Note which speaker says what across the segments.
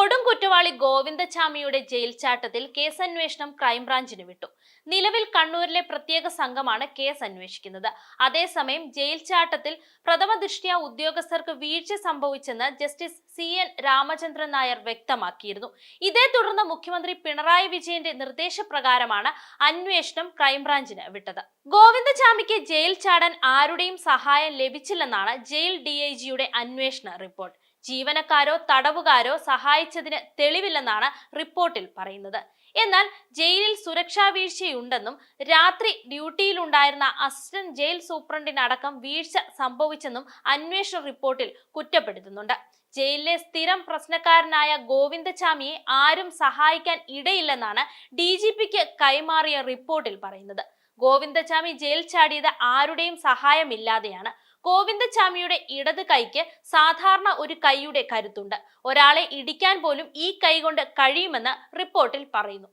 Speaker 1: കൊടും കുറ്റവാളി ഗോവിന്ദച്ചാമിയുടെ ജയിൽ ചാട്ടത്തിൽ കേസന്വേഷണം ക്രൈംബ്രാഞ്ചിന് വിട്ടു. നിലവിൽ കണ്ണൂരിലെ പ്രത്യേക സംഘമാണ് കേസ് അന്വേഷിക്കുന്നത്. അതേസമയം ജയിൽ ചാട്ടത്തിൽ പ്രഥമദൃഷ്ട്യാ ഉദ്യോഗസ്ഥർക്ക് വീഴ്ച സംഭവിച്ചെന്ന് ജസ്റ്റിസ് CN രാമചന്ദ്രൻ നായർ വ്യക്തമാക്കിയിരുന്നു. ഇതേ തുടർന്ന് മുഖ്യമന്ത്രി പിണറായി വിജയന്റെ നിർദ്ദേശപ്രകാരമാണ് അന്വേഷണം ക്രൈംബ്രാഞ്ചിന് വിട്ടത്. ഗോവിന്ദച്ചാമിക്ക് ജയിൽ ചാടാൻ ആരുടെയും സഹായം ലഭിച്ചില്ലെന്നാണ് ജയിൽ DIGയുടെ അന്വേഷണ റിപ്പോർട്ട്. ജീവനക്കാരോ തടവുകാരോ സഹായിച്ചതിന് തെളിവില്ലെന്നാണ് റിപ്പോർട്ടിൽ പറയുന്നത്. എന്നാൽ ജയിലിൽ സുരക്ഷാ വീഴ്ചയുണ്ടെന്നും രാത്രി ഡ്യൂട്ടിയിലുണ്ടായിരുന്ന അസിസ്റ്റന്റ് ജയിൽ സൂപ്രണ്ടിനടക്കം വീഴ്ച സംഭവിച്ചെന്നും അന്വേഷണ റിപ്പോർട്ടിൽ കുറ്റപ്പെടുത്തുന്നുണ്ട്. ജയിലിലെ സ്ഥിരം പ്രശ്നക്കാരനായ ഗോവിന്ദച്ചാമിയെ ആരും സഹായിക്കാൻ ഇടയില്ലെന്നാണ് DGPക്ക് കൈമാറിയ റിപ്പോർട്ടിൽ പറയുന്നത്. ഗോവിന്ദച്ചാമി ജയിൽ ചാടിയത് ആരുടെയും സഹായമില്ലാതെയാണ്. ഗോവിന്ദച്ചാമിയുടെ ഇടത് കൈക്ക് സാധാരണ ഒരു കൈയുടെ കരുത്തുണ്ട്. ഒരാളെ ഇടിക്കാൻ പോലും ഈ കൈ കൊണ്ട് കഴിയുമെന്ന് റിപ്പോർട്ടിൽ പറയുന്നു.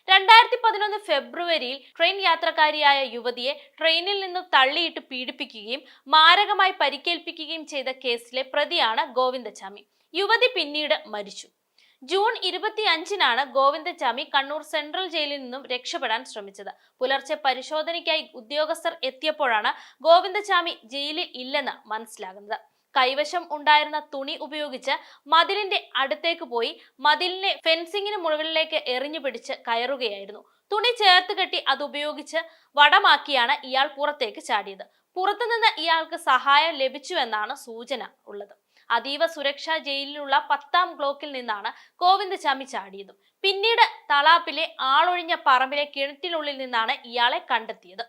Speaker 1: 2011 ഫെബ്രുവരിയിൽ ട്രെയിൻ യാത്രക്കാരിയായ യുവതിയെ ട്രെയിനിൽ നിന്ന് തള്ളിയിട്ട് പീഡിപ്പിക്കുകയും മാരകമായി പരിക്കേൽപ്പിക്കുകയും ചെയ്ത കേസിലെ പ്രതിയാണ് ഗോവിന്ദച്ചാമി. യുവതി പിന്നീട് മരിച്ചു. ജൂൺ 25-നാണ് ഗോവിന്ദച്ചാമി കണ്ണൂർ സെൻട്രൽ ജയിലിൽ നിന്നും രക്ഷപ്പെടാൻ ശ്രമിച്ചത്. പുലർച്ചെ പരിശോധനയ്ക്കായി ഉദ്യോഗസ്ഥർ എത്തിയപ്പോഴാണ് ഗോവിന്ദച്ചാമി ജയിലിൽ ഇല്ലെന്ന് മനസ്സിലാകുന്നത്. കൈവശം ഉണ്ടായിരുന്ന തുണി ഉപയോഗിച്ച് മതിലിന്റെ അടുത്തേക്ക് പോയി മതിലിനെ ഫെൻസിങ്ങിന് മുകളിലേക്ക് എറിഞ്ഞു പിടിച്ച് കയറുകയായിരുന്നു. തുണി ചേർത്ത് കെട്ടി അതുപയോഗിച്ച് വടമാക്കിയാണ് ഇയാൾ പുറത്തേക്ക് ചാടിയത്. പുറത്തുനിന്ന് ഇയാൾക്ക് സഹായം ലഭിച്ചുവെന്നാണ് സൂചന ഉള്ളത്. അതീവ സുരക്ഷാ ജയിലിലുള്ള 10-ാം ബ്ലോക്കിൽ നിന്നാണ് ഗോവിന്ദച്ചാമി ചാടിയത്. പിന്നീട് തളാപ്പിലെ ആളൊഴിഞ്ഞ പറമ്പിലെ കിണറ്റിനുള്ളിൽ നിന്നാണ് ഇയാളെ കണ്ടെത്തിയത്.